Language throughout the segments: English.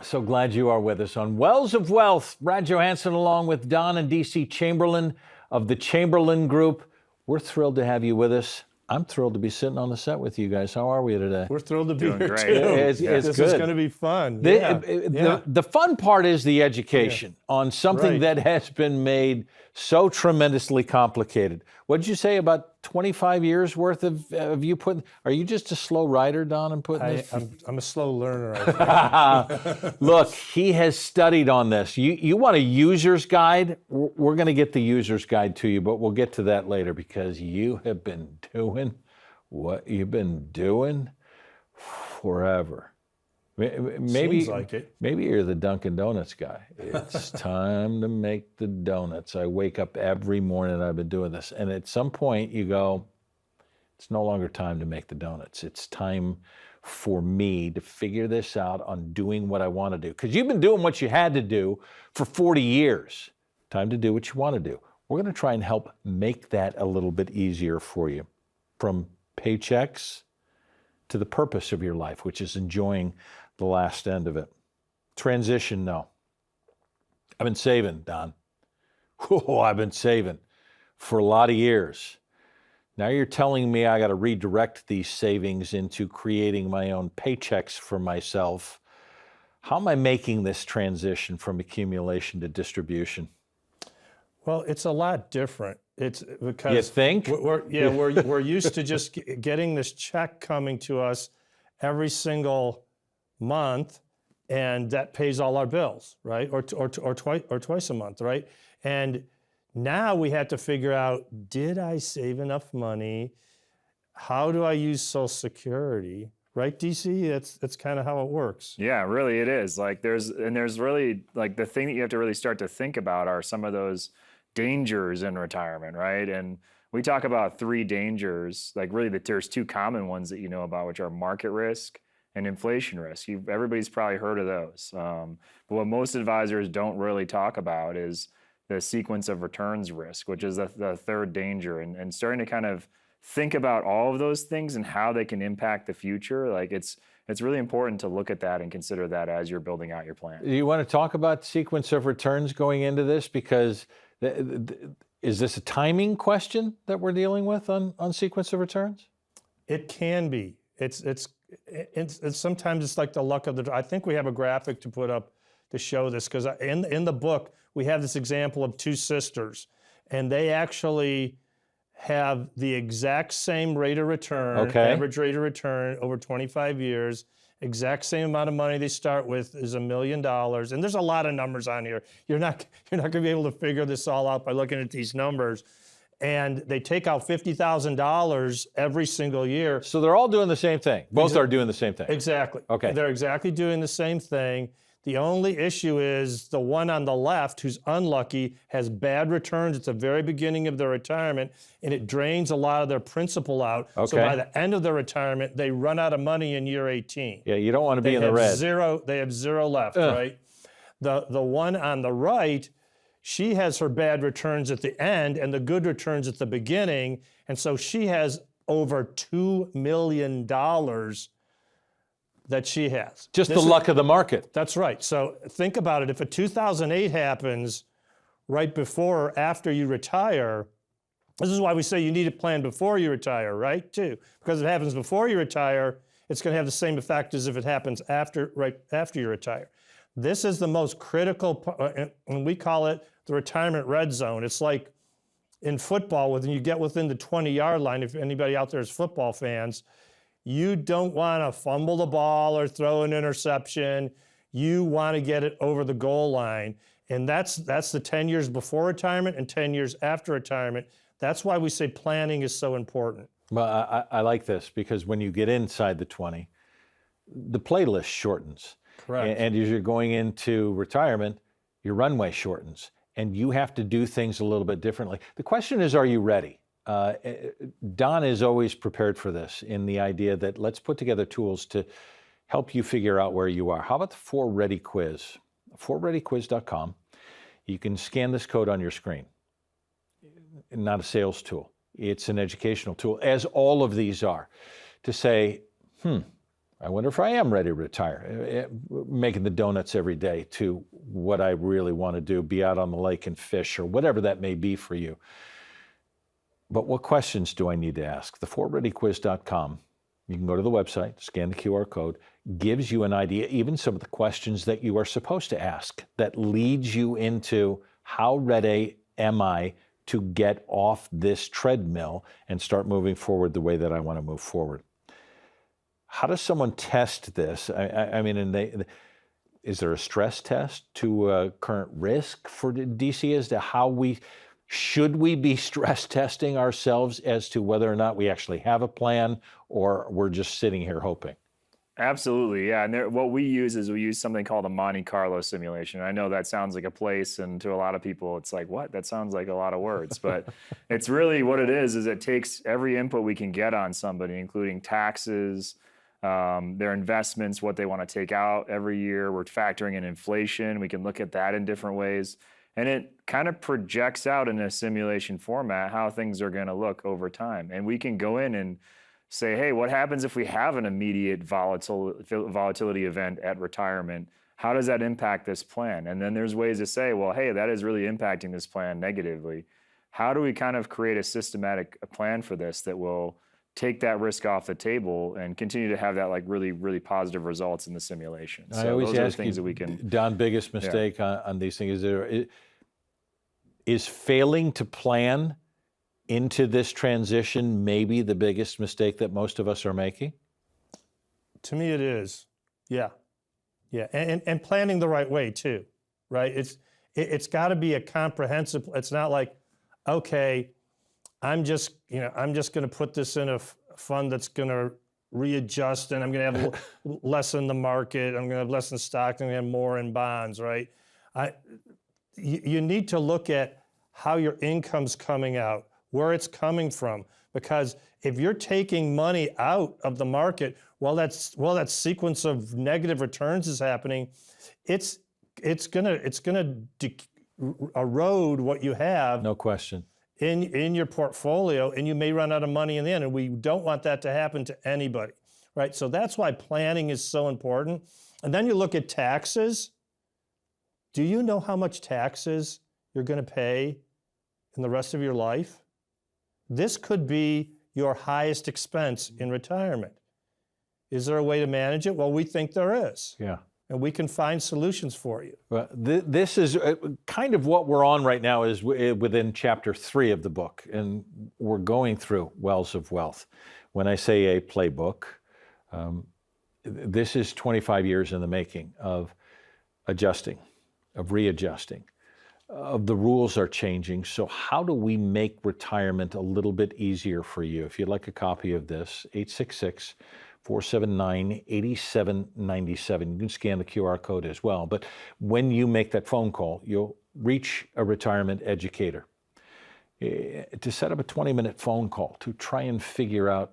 So glad you are with us on Wells of Wealth. Brad Johansen along with Don and DC Chamberlin of the Chamberlin Group. We're thrilled to have you with us. I'm thrilled to be sitting on the set with you guys. How are we today? We're thrilled to be here great. too. It's This good. is going to be fun. The fun part is the education on something that has been made so tremendously complicated. What did you say, about 25 years worth of you putting? Are you just a slow writer, Don, and putting this? I'm a slow learner, I think. Look, he has studied on this. You want a user's guide? We're going to get the user's guide to you, but we'll get to that later because you have been doing what you've been doing forever. Maybe, Seems like it. Maybe you're the Dunkin' Donuts guy. It's time to make the donuts. I wake up every morning, I've been doing this. And at some point you go, it's no longer time to make the donuts. It's time for me to figure this out on doing what I want to do. Because you've been doing what you had to do for 40 years. Time to do what you want to do. We're going to try and help make that a little bit easier for you. From paychecks to the purpose of your life, which is enjoying the last end of it. Transition, no. I've been saving, Don. Oh, I've been saving for a lot of years. Now you're telling me I got to redirect these savings into creating my own paychecks for myself. How am I making this transition from accumulation to distribution? Well, it's a lot different. It's because you think? We're used to just getting this check coming to us every single month, and that pays all our bills, right? Or twice a month, right? And now we have to figure out, did I save enough money? How do I use Social Security? Right, DC? That's kind of how it works. Yeah, really it is. Like there's really, like, the thing that you have to really start to think about are some of those dangers in retirement, right? And we talk about three dangers. Like really there's two common ones that you know about, which are market risk and inflation risk. Everybody's probably heard of those. But what most advisors don't really talk about is the sequence of returns risk, which is the third danger. And starting to kind of think about all of those things and how they can impact the future. Like it's really important to look at that and consider that as you're building out your plan. Do you want to talk about sequence of returns going into this? Because is this a timing question that we're dealing with on sequence of returns? It can be. It's sometimes it's like the luck of the draw. I think we have a graphic to put up to show this, because in the book we have this example of two sisters, and they actually have the exact same rate of return, average rate of return over 25 years, exact same amount of money they start with is $1 million. And there's a lot of numbers on here. You're not going to be able to figure this all out by looking at these numbers. And they take out $50,000 every single year. So they're all doing the same thing. Both are doing the same thing. Exactly. Okay. They're exactly doing the same thing. The only issue is the one on the left, who's unlucky, has bad returns at the very beginning of their retirement, and it drains a lot of their principal out. Okay. So by the end of their retirement, they run out of money in year 18. Yeah, you don't want to be in the red. They have zero left, right? The one on the right, she has her bad returns at the end and the good returns at the beginning, and so she has over $2 million that she has. Just the luck of the market. That's right. So think about it. If a 2008 happens right before or after you retire, this is why we say you need a plan before you retire, right? Too, because if it happens before you retire, it's going to have the same effect as if it happens right after you retire. This is the most critical, and we call it the retirement red zone. It's like in football, when you get within the 20-yard line, if anybody out there is football fans, you don't want to fumble the ball or throw an interception. You want to get it over the goal line. And that's the 10 years before retirement and 10 years after retirement. That's why we say planning is so important. Well, I like this, because when you get inside the 20, the playlist shortens. Correct. And as you're going into retirement, your runway shortens, and you have to do things a little bit differently. The question is, are you ready? Don is always prepared for this, in the idea that let's put together tools to help you figure out where you are. How about the 4Ready quiz? 4readyquiz.com. You can scan this code on your screen. Not a sales tool. It's an educational tool, as all of these are, to say, I wonder if I am ready to retire, making the donuts every day to what I really want to do, be out on the lake and fish or whatever that may be for you. But what questions do I need to ask? The4readyquiz.com. You can go to the website, scan the QR code, gives you an idea, even some of the questions that you are supposed to ask that leads you into how ready am I to get off this treadmill and start moving forward the way that I want to move forward. How does someone test this? I mean, is there a stress test to current risk for DC as to how should we be stress testing ourselves as to whether or not we actually have a plan or we're just sitting here hoping? Absolutely, yeah. And what we use something called a Monte Carlo simulation. I know that sounds like a place, and to a lot of people, it's like, what? That sounds like a lot of words. But it's really what it is it takes every input we can get on somebody, including taxes, their investments, what they want to take out every year. We're factoring in inflation. We can look at that in different ways. And it kind of projects out in a simulation format how things are going to look over time. And we can go in and say, hey, what happens if we have an immediate volatility event at retirement? How does that impact this plan? And then there's ways to say, well, hey, that is really impacting this plan negatively. How do we kind of create a systematic plan for this that will take that risk off the table and continue to have that like really, really positive results in the simulation? So I always those are ask things you, that we can. Don, biggest mistake on these things is failing to plan into this transition maybe the biggest mistake that most of us are making? To me, it is. Yeah. And planning the right way too, right? It's got to be a comprehensive. It's not like, okay, I'm just going to put this in a fund that's going to readjust, and I'm going to have less in the market. I'm going to have less in stock. I'm going to have more in bonds, right? You need to look at how your income's coming out, where it's coming from, because if you're taking money out of the market while that sequence of negative returns is happening, it's gonna erode what you have. No question. In your portfolio, and you may run out of money in the end, and we don't want that to happen to anybody, right? So that's why planning is so important. And then you look at taxes. Do you know how much taxes you're going to pay in the rest of your life? This could be your highest expense in retirement. Is there a way to manage it? Well, we think there is. Yeah. And we can find solutions for you. Well, this is kind of what we're on right now is within chapter 3 of the book, and we're going through Wells of Wealth. When I say a playbook, this is 25 years in the making of adjusting, of readjusting, of the rules are changing. So how do we make retirement a little bit easier for you? If you'd like a copy of this, 866-479-8797. You can scan the QR code as well. But when you make that phone call, you'll reach a retirement educator to set up a 20-minute phone call to try and figure out,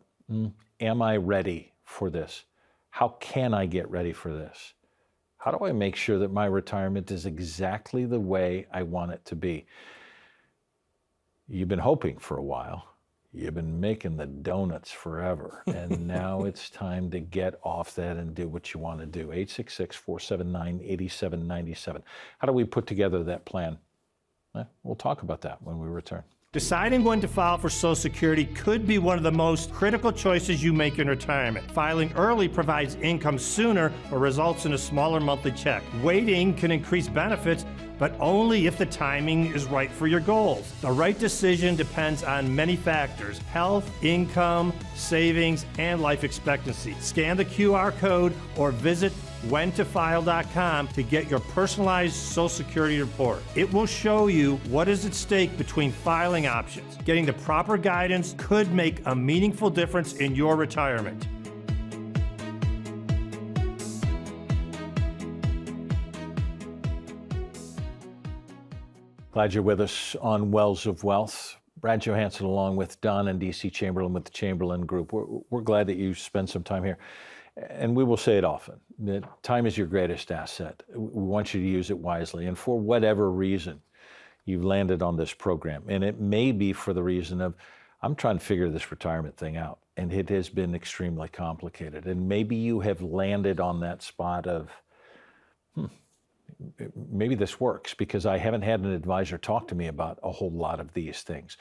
am I ready for this? How can I get ready for this? How do I make sure that my retirement is exactly the way I want it to be? You've been hoping for a while. You've been making the donuts forever, and now it's time to get off that and do what you want to do. 866-479-8797. How do we put together that plan? We'll talk about that when we return. Deciding when to file for Social Security could be one of the most critical choices you make in retirement. Filing early provides income sooner or results in a smaller monthly check. Waiting can increase benefits, but only if the timing is right for your goals. The right decision depends on many factors: health, income, savings, and life expectancy. Scan the QR code or visit whentofile.com to get your personalized Social Security report. It will show you what is at stake between filing options. Getting the proper guidance could make a meaningful difference in your retirement. Glad you're with us on Wells of Wealth. Brad Johansen along with Don and DC Chamberlin with the Chamberlin Group. We're glad that you spend some time here. And we will say it often, that time is your greatest asset. We want you to use it wisely. And for whatever reason, you've landed on this program. And it may be for the reason of, I'm trying to figure this retirement thing out. and it has been extremely complicated. And maybe you have landed on that spot of, maybe this works because I haven't had an advisor talk to me about a whole lot of these things,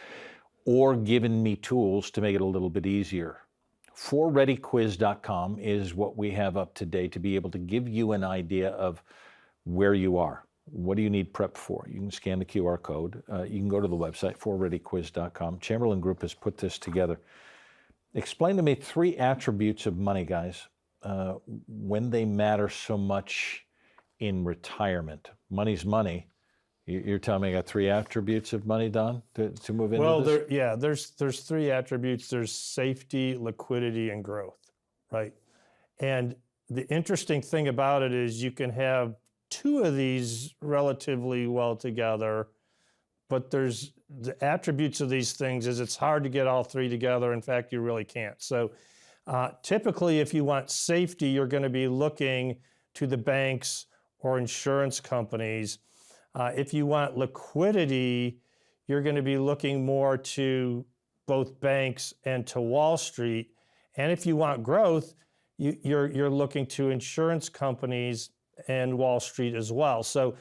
or given me tools to make it a little bit easier. ForReadyQuiz.com is what we have up today to be able to give you an idea of where you are. What do you need prep for? You can scan the QR code. You can go to the website, ForReadyQuiz.com. Chamberlin Group has put this together. Explain to me 3 attributes of money, guys, when they matter so much in retirement. Money's money. You're telling me I got 3 attributes of money, Don, to move into this? There's 3 attributes. There's safety, liquidity, and growth, right? And the interesting thing about it is you can have 2 of these relatively well together, but there's the attributes of these things is it's hard to get all 3 together. In fact, you really can't. So typically, if you want safety, you're going to be looking to the banks or insurance companies. If you want liquidity, you're going to be looking more to both banks and to Wall Street. And if you want growth, you're looking to insurance companies and Wall Street as well. So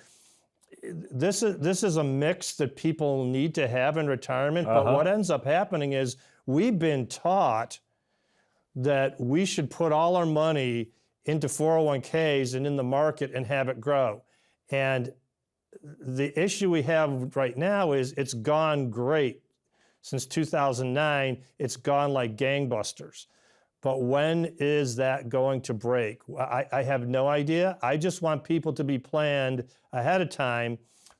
this is a mix that people need to have in retirement. But what ends up happening is we've been taught that we should put all our money into 401ks and in the market and have it grow. And the issue we have right now is it's gone great. Since 2009, it's gone like gangbusters. But when is that going to break? I have no idea. I just want people to be planned ahead of time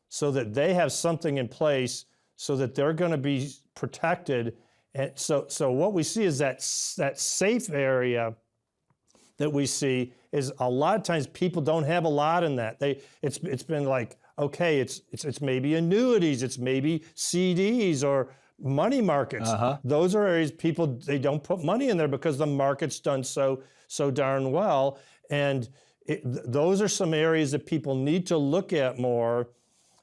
so that they have something in place so that they're going to be protected. And so what we see is that safe area that we see is a lot of times people don't have a lot in that. It's been like, okay, it's maybe annuities, it's maybe CDs or money markets. Those are areas people, they don't put money in there because the market's done so darn well. And those are some areas that people need to look at more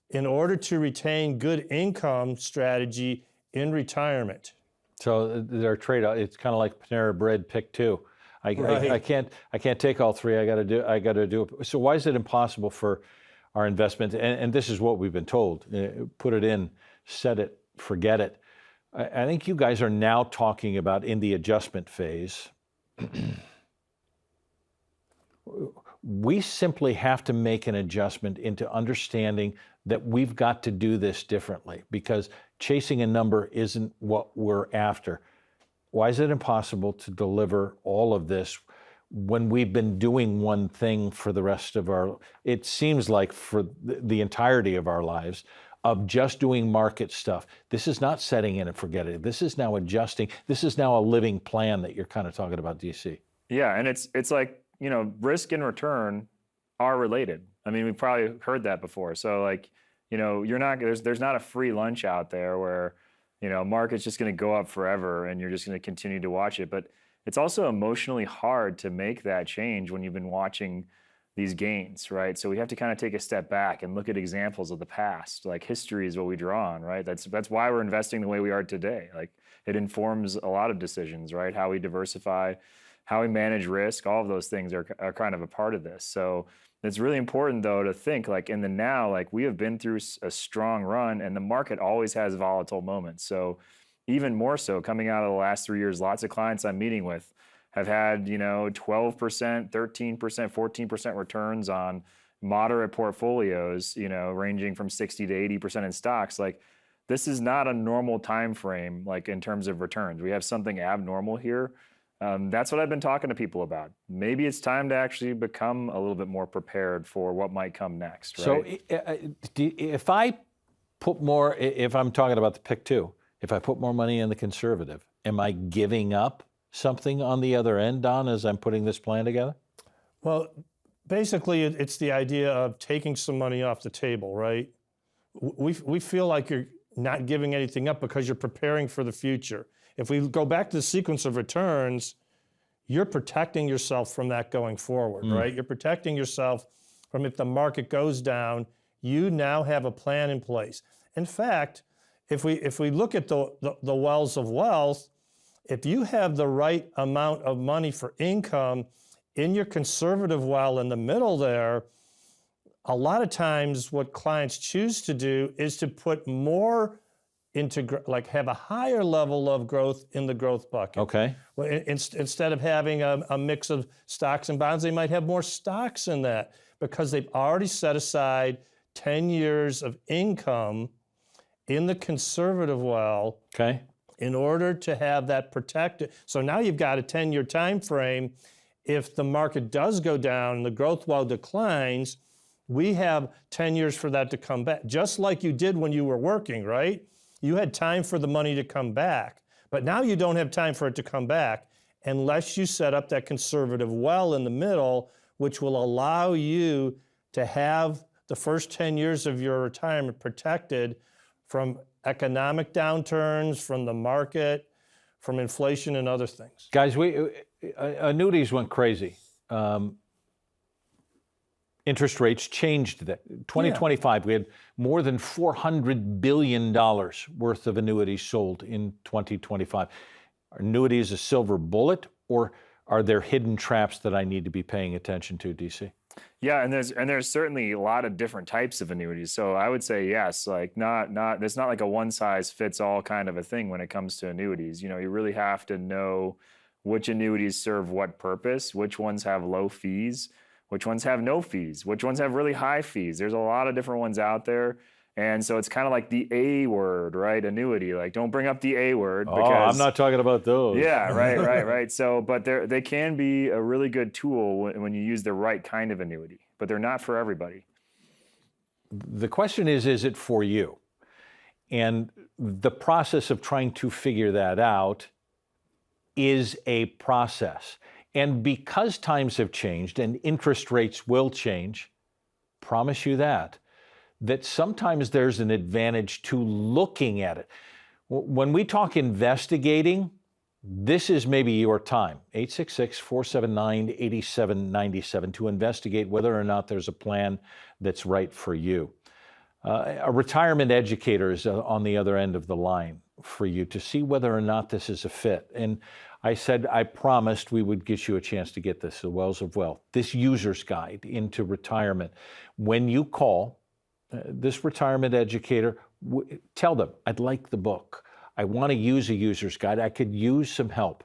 in order to retain good income strategy in retirement. So there are trade-offs. It's kind of like Panera Bread, pick 2. I can't take all 3. I got to do it. So why is it impossible for our investment? And this is what we've been told: put it in, set it, forget it. I think you guys are now talking about in the adjustment phase. We simply have to make an adjustment into understanding that we've got to do this differently because chasing a number isn't what we're after. Why is it impossible to deliver all of this when we've been doing one thing for the rest of it seems like for the entirety of our lives, of just doing market stuff? This is not setting in and forgetting it. This is now adjusting. This is now a living plan that you're kind of talking about, DC. Yeah, and it's like, risk and return are related. I mean, we've probably heard that before. So like, you're not, there's not a free lunch out there where, market's just going to go up forever and you're just going to continue to watch it. But it's also emotionally hard to make that change when you've been watching these gains, right? So we have to kind of take a step back and look at examples of the past. Like history is what we draw on, right? That's why we're investing the way we are today. Like it informs a lot of decisions, right? How we diversify, how we manage risk, all of those things are kind of a part of this. So it's really important though to think like in the now, like we have been through a strong run and the market always has volatile moments. So even more so coming out of the last 3 years, lots of clients I'm meeting with have had, 12%, 13%, 14% returns on moderate portfolios, ranging from 60 to 80% in stocks. Like this is not a normal time frame, like in terms of returns. We have something abnormal here. That's what I've been talking to people about. Maybe it's time to actually become a little bit more prepared for what might come next, right? So if I'm talking about the pick 2, if I put more money in the conservative, am I giving up something on the other end, Don, as I'm putting this plan together? Well, basically, it's the idea of taking some money off the table, right? We feel like you're not giving anything up because you're preparing for the future. If we go back to the sequence of returns, you're protecting yourself from that going forward, right? You're protecting yourself from if the market goes down, you now have a plan in place. In fact, if we look at the wells of wealth, If you have the right amount of money for income in your conservative well in the middle there, a lot of times what clients choose to do is to put more into, like have a higher level of growth in the growth bucket. Okay. Well, instead of having a mix of stocks and bonds, they might have more stocks in that because they've already set aside 10 years of income in the conservative well. Okay. In order to have that protected. So now you've got a 10-year time frame. If the market does go down and the growth well declines, we have 10 years for that to come back, just like you did when you were working, right? You had time for the money to come back, but now you don't have time for it to come back unless you set up that conservative well in the middle, which will allow you to have the first 10 years of your retirement protected from economic downturns, from the market, from inflation and other things. Guys, annuities went crazy. Interest rates changed that. 2025, we had more than $400 billion worth of annuities sold in 2025. Are annuities a silver bullet, or are there hidden traps that I need to be paying attention to, DC? Yeah, and there's certainly a lot of different types of annuities. So I would say yes, like it's not like a one size fits all kind of a thing when it comes to annuities. You know, you really have to know which annuities serve what purpose, which ones have low fees, which ones have no fees, which ones have really high fees. There's a lot of different ones out there. And so it's kind of like the A word, right? Annuity, like don't bring up the A word. Because, I'm not talking about those. Yeah, right. So, but they can be a really good tool when you use the right kind of annuity, but they're not for everybody. The question is it for you? And the process of trying to figure that out is a process. And because times have changed and interest rates will change, promise you that sometimes there's an advantage to looking at it. When we talk investigating, this is maybe your time, 866-479-8797, to investigate whether or not there's a plan that's right for you. A retirement educator is on the other end of the line for you to see whether or not this is a fit. And I said I promised we would get you a chance to get this, the Wells of Wealth, this user's guide into retirement. When you call this retirement educator, tell them, I'd like the book. I want to use a user's guide. I could use some help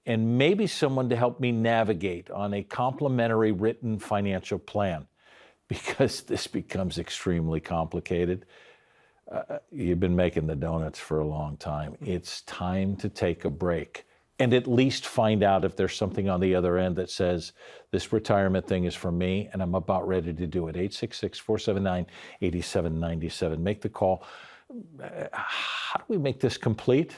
and maybe someone to help me navigate on a complimentary written financial plan, because this becomes extremely complicated. You've been making the donuts for a long time. It's time to take a break and at least find out if there's something on the other end that says this retirement thing is for me and I'm about ready to do it. 866-479-8797. Make the call. How do we make this complete?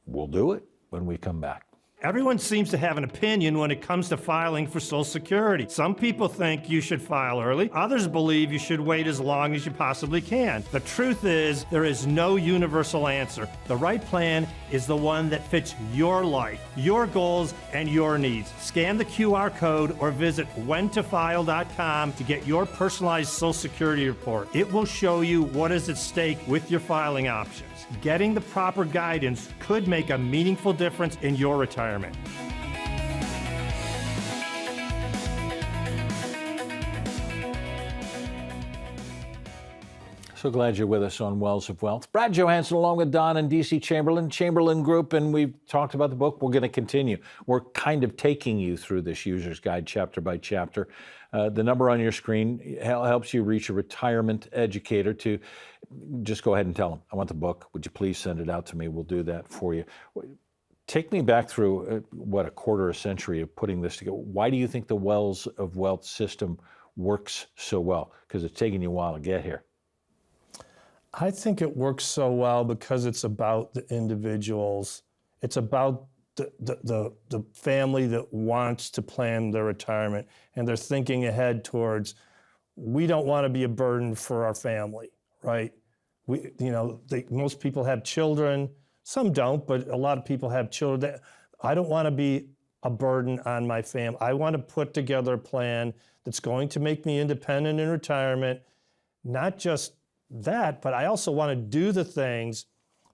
We'll do it when we come back. Everyone seems to have an opinion when it comes to filing for Social Security. Some people think you should file early. Others believe you should wait as long as you possibly can. The truth is, there is no universal answer. The right plan is the one that fits your life, your goals, and your needs. Scan the QR code or visit whentofile.com to get your personalized Social Security report. It will show you what is at stake with your filing options. Getting the proper guidance could make a meaningful difference in your retirement. So glad you're with us on Wells of Wealth. Brad Johansen along with Don and DC Chamberlin, Chamberlin Group, and we've talked about the book. We're going to continue. We're kind of taking you through this user's guide chapter by chapter. The number on your screen helps you reach a retirement educator to just go ahead and tell them, I want the book. Would you please send it out to me? We'll do that for you. Take me back through, a quarter a century of putting this together. Why do you think the Wells of Wealth system works so well? Because it's taken you a while to get here. I think it works so well because it's about the individuals. It's about the family that wants to plan their retirement, and they're thinking ahead towards, we don't want to be a burden for our family, right? Most people have children. Some don't, but a lot of people have children. I don't want to be a burden on my family. I want to put together a plan that's going to make me independent in retirement. Not just that, but I also want to do the things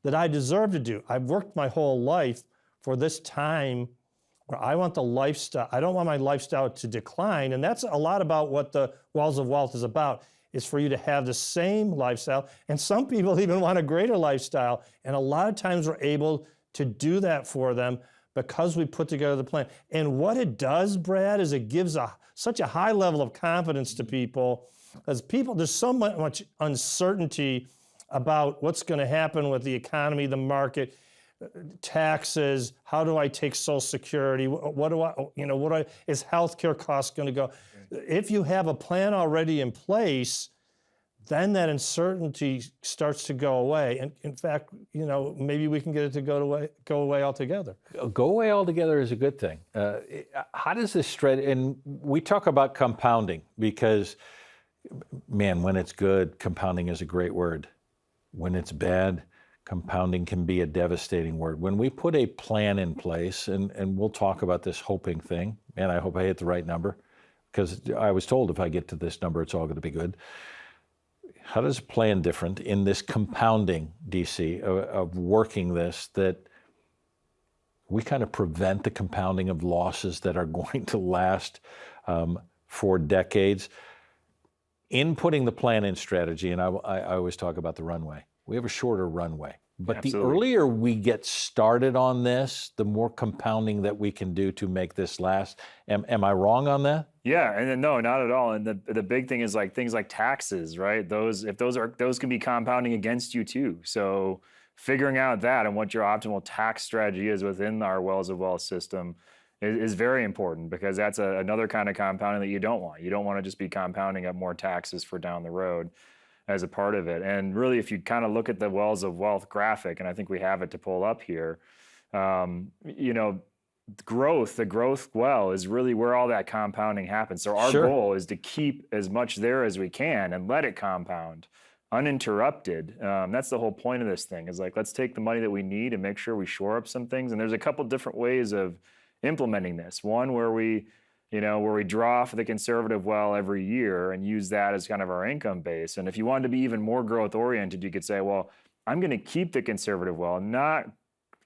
that I deserve to do. I've worked my whole life for this time where I want the lifestyle, I don't want my lifestyle to decline. And that's a lot about what the Wells of Wealth is about, is for you to have the same lifestyle. And some people even want a greater lifestyle. And a lot of times we're able to do that for them because we put together the plan. And what it does, Brad, is it gives such a high level of confidence to people. As people, there's so much uncertainty about what's going to happen with the economy, the market, taxes. How do I take Social Security? Is healthcare costs going to go? If you have a plan already in place, then that uncertainty starts to go away. And in fact, maybe we can get it to go away altogether. Go away altogether is a good thing. How does this strategy, and we talk about compounding because, man, when it's good, compounding is a great word. When it's bad, compounding can be a devastating word. When we put a plan in place, and we'll talk about this hoping thing, and I hope I hit the right number, because I was told if I get to this number, it's all going to be good. How does a plan different in this compounding, DC, of working this, that we kind of prevent the compounding of losses that are going to last for decades? In putting the plan in strategy, and I always talk about the runway, we have a shorter runway. But Absolutely. The earlier we get started on this, the more compounding that we can do to make this last. Am I wrong on that? Yeah, and then, no, not at all. And the big thing is like things like taxes, right? Those can be compounding against you too. So figuring out that and what your optimal tax strategy is within our Wells of Wealth system is very important, because that's another kind of compounding that you don't want. You don't want to just be compounding up more taxes for down the road as a part of it. And really, if you kind of look at the Wells of Wealth graphic, and I think we have it to pull up here, the growth well is really where all that compounding happens. So our goal is to keep as much there as we can and let it compound uninterrupted. That's the whole point of this thing, is like, let's take the money that we need and make sure we shore up some things. And there's a couple different ways of implementing this. One where we draw off the conservative well every year and use that as kind of our income base. And if you wanted to be even more growth oriented, you could say, well, I'm going to keep the conservative well, not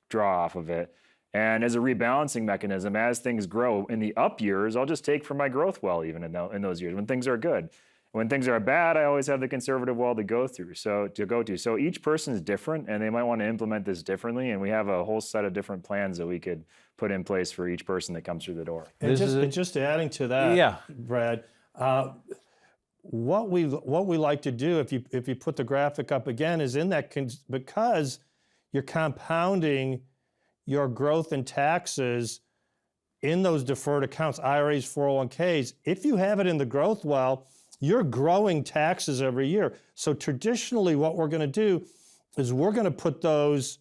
draw off of it. And as a rebalancing mechanism, as things grow in the up years, I'll just take from my growth well even in those years when things are good. When things are bad, I always have the conservative well to go to. So each person is different, and they might want to implement this differently. And we have a whole set of different plans that we could put in place for each person that comes through the door. And just adding to that, Brad, what we like to do, if you put the graphic up again, is in that because you're compounding your growth in taxes in those deferred accounts, IRAs, 401ks. If you have it in the growth well, you're growing taxes every year. So traditionally, what we're going to do is we're going to put those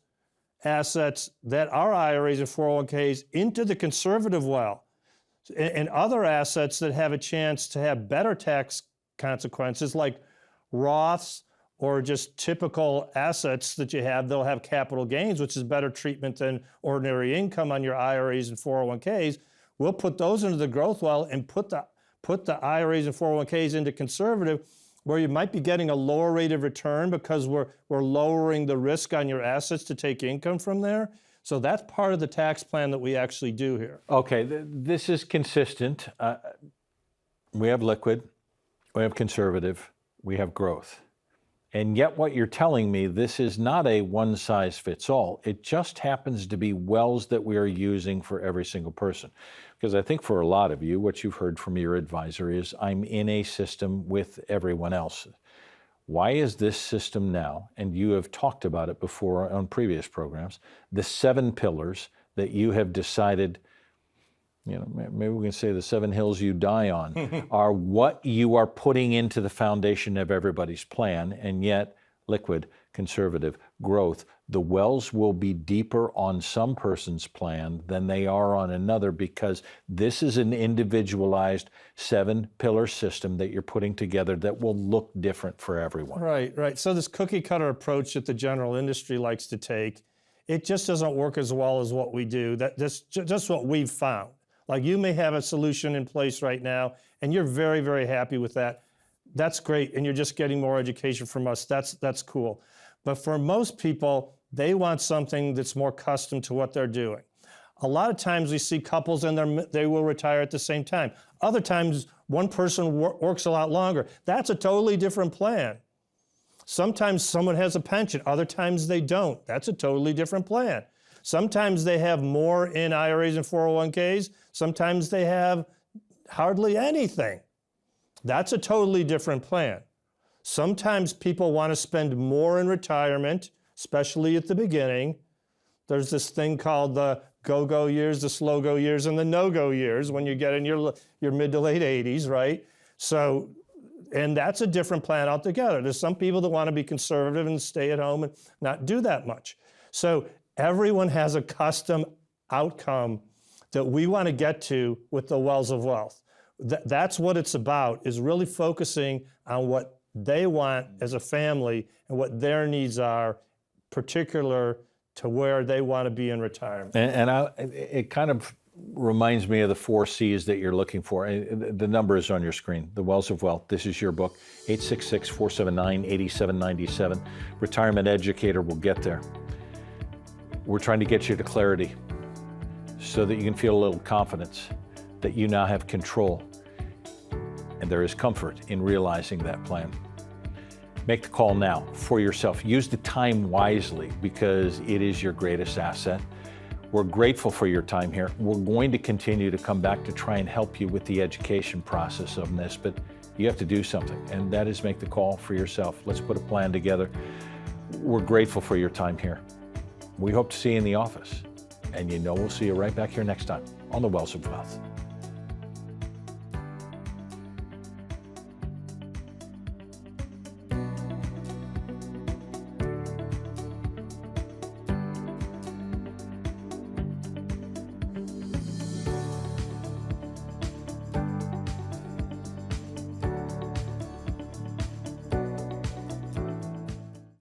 assets that are IRAs and 401ks into the conservative well, and other assets that have a chance to have better tax consequences, like Roths or just typical assets that you have. They'll have capital gains, which is better treatment than ordinary income on your IRAs and 401ks. We'll put those into the growth well and put the IRAs and 401ks into conservative, where you might be getting a lower rate of return because we're lowering the risk on your assets to take income from there. So that's part of the tax plan that we actually do here. Okay, this is consistent. We have liquid, we have conservative, we have growth. And yet what you're telling me, this is not a one-size-fits-all. It just happens to be wells that we are using for every single person. Because I think for a lot of you, what you've heard from your advisor is, I'm in a system with everyone else. Why is this system now, and you have talked about it before on previous programs, the 7 pillars that you have decided, maybe we can say the 7 hills you die on, are what you are putting into the foundation of everybody's plan, and yet liquid, conservative, growth. The wells will be deeper on some person's plan than they are on another, because this is an individualized 7-pillar system that you're putting together that will look different for everyone. Right. So this cookie cutter approach that the general industry likes to take, it just doesn't work as well as what we do. That's just what we've found. Like, you may have a solution in place right now and you're very, very happy with that. That's great, and you're just getting more education from us. That's cool. But for most people, they want something that's more custom to what they're doing. A lot of times we see couples and they will retire at the same time. Other times one person works a lot longer. That's a totally different plan. Sometimes someone has a pension, other times they don't. That's a totally different plan. Sometimes they have more in IRAs and 401ks. Sometimes they have hardly anything. That's a totally different plan. Sometimes people want to spend more in retirement, especially at the beginning. There's this thing called the go-go years, the slow-go years, and the no-go years when you get in your mid to late 80s, right? So, and that's a different plan altogether. There's some people that want to be conservative and stay at home and not do that much. So everyone has a custom outcome that we want to get to with the Wells of Wealth. That's what it's about, is really focusing on what they want as a family and what their needs are, particular to where they want to be in retirement. It kind of reminds me of the 4 C's that you're looking for. The number is on your screen, the Wells of Wealth. This is your book, 866-479-8797. Retirement Educator will get there. We're trying to get you to clarity so that you can feel a little confidence that you now have control, and there is comfort in realizing that plan. Make the call now for yourself. Use the time wisely because it is your greatest asset. We're grateful for your time here. We're going to continue to come back to try and help you with the education process of this, but you have to do something, and that is make the call for yourself. Let's put a plan together. We're grateful for your time here. We hope to see you in the office, and we'll see you right back here next time on the Wells of Wealth.